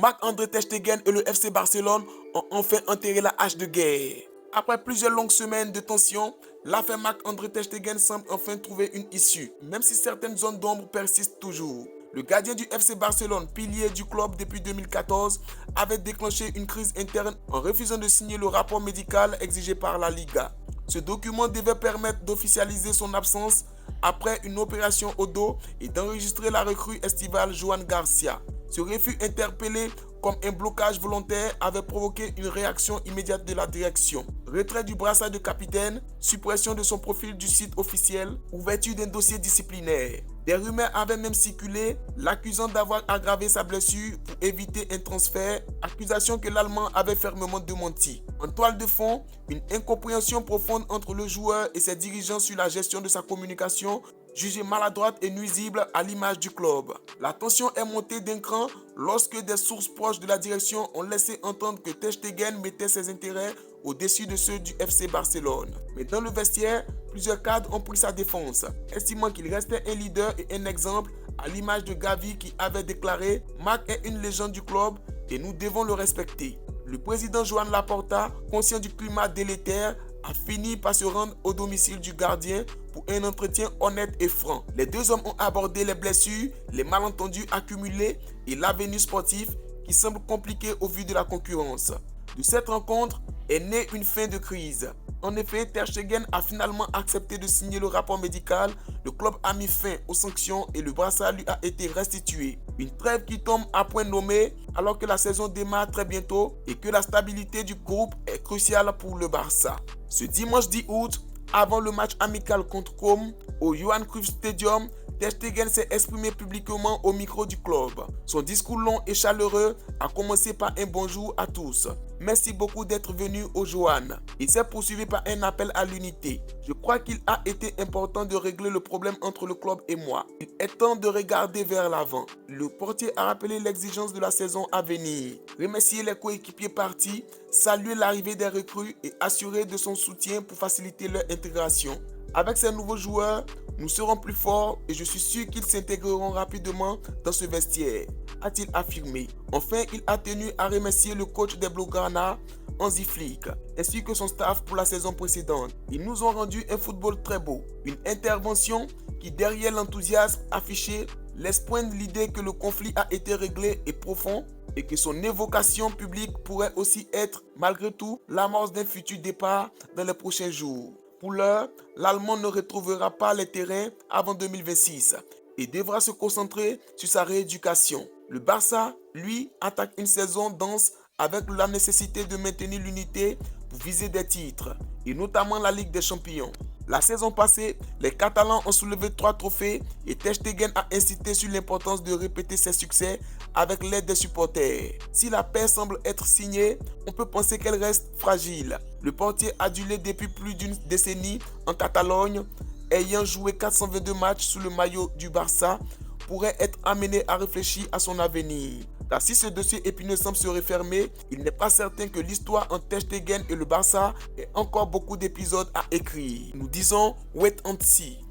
Marc-André ter Stegen et le FC Barcelone ont enfin enterré la hache de guerre. Après plusieurs longues semaines de tension, l'affaire Marc-André ter Stegen semble enfin trouver une issue, même si certaines zones d'ombre persistent toujours. Le gardien du FC Barcelone, pilier du club depuis 2014, avait déclenché une crise interne en refusant de signer le rapport médical exigé par la Liga. Ce document devait permettre d'officialiser son absence après une opération au dos et d'enregistrer la recrue estivale Joan Garcia. Ce refus interpellé comme un blocage volontaire avait provoqué une réaction immédiate de la direction. Retrait du brassard de capitaine, suppression de son profil du site officiel, ouverture d'un dossier disciplinaire. Des rumeurs avaient même circulé, l'accusant d'avoir aggravé sa blessure pour éviter un transfert, accusation que l'Allemand avait fermement démentie. En toile de fond, une incompréhension profonde entre le joueur et ses dirigeants sur la gestion de sa communication, jugée maladroite et nuisible à l'image du club. La tension est montée d'un cran lorsque des sources proches de la direction ont laissé entendre que ter Stegen mettait ses intérêts au-dessus de ceux du FC Barcelone. Mais dans le vestiaire, plusieurs cadres ont pris sa défense, estimant qu'il restait un leader et un exemple, à l'image de Gavi qui avait déclaré « Marc est une légende du club et nous devons le respecter ». Le président Joan Laporta, conscient du climat délétère, a fini par se rendre au domicile du gardien pour un entretien honnête et franc. Les deux hommes ont abordé les blessures, les malentendus accumulés et l'avenir sportif qui semble compliqué au vu de la concurrence. De cette rencontre est née une fin de crise. En effet, ter Stegen a finalement accepté de signer le rapport médical, le club a mis fin aux sanctions et le brassard lui a été restitué. Une trêve qui tombe à point nommé alors que la saison démarre très bientôt et que la stabilité du groupe est cruciale pour le Barça. Ce dimanche 10 août, avant le match amical contre Com au Johan Cruyff Stadium, ter Stegen s'est exprimé publiquement au micro du club. Son discours long et chaleureux a commencé par un bonjour à tous. Merci beaucoup d'être venu au Johan. Il s'est poursuivi par un appel à l'unité. Je crois qu'il a été important de régler le problème entre le club et moi. Il est temps de regarder vers l'avant. Le portier a rappelé l'exigence de la saison à venir. Remercier les coéquipiers partis, saluer l'arrivée des recrues et assurer de son soutien pour faciliter leur intégration. Avec ces nouveaux joueurs, nous serons plus forts et je suis sûr qu'ils s'intégreront rapidement dans ce vestiaire, a-t-il affirmé. Enfin, il a tenu à remercier le coach des Blaugrana, Hansi Flick, ainsi que son staff pour la saison précédente. Ils nous ont rendu un football très beau, une intervention qui, derrière l'enthousiasme affiché, laisse poindre l'idée que le conflit a été réglé et profond et que son évocation publique pourrait aussi être, malgré tout, l'amorce d'un futur départ dans les prochains jours. Pour l'heure, l'Allemand ne retrouvera pas les terrains avant 2026 et devra se concentrer sur sa rééducation. Le Barça, lui, attaque une saison dense avec la nécessité de maintenir l'unité pour viser des titres, et notamment la Ligue des Champions. La saison passée, les Catalans ont soulevé 3 trophées et ter Stegen a insisté sur l'importance de répéter ses succès avec l'aide des supporters. Si la paix semble être signée, on peut penser qu'elle reste fragile. Le portier adulé depuis plus d'une décennie en Catalogne, ayant joué 422 matchs sous le maillot du Barça, pourrait être amené à réfléchir à son avenir. Car si ce dossier épineux semble se refermer, il n'est pas certain que l'histoire entre ter Stegen et le Barça ait encore beaucoup d'épisodes à écrire. Nous disons wait and see.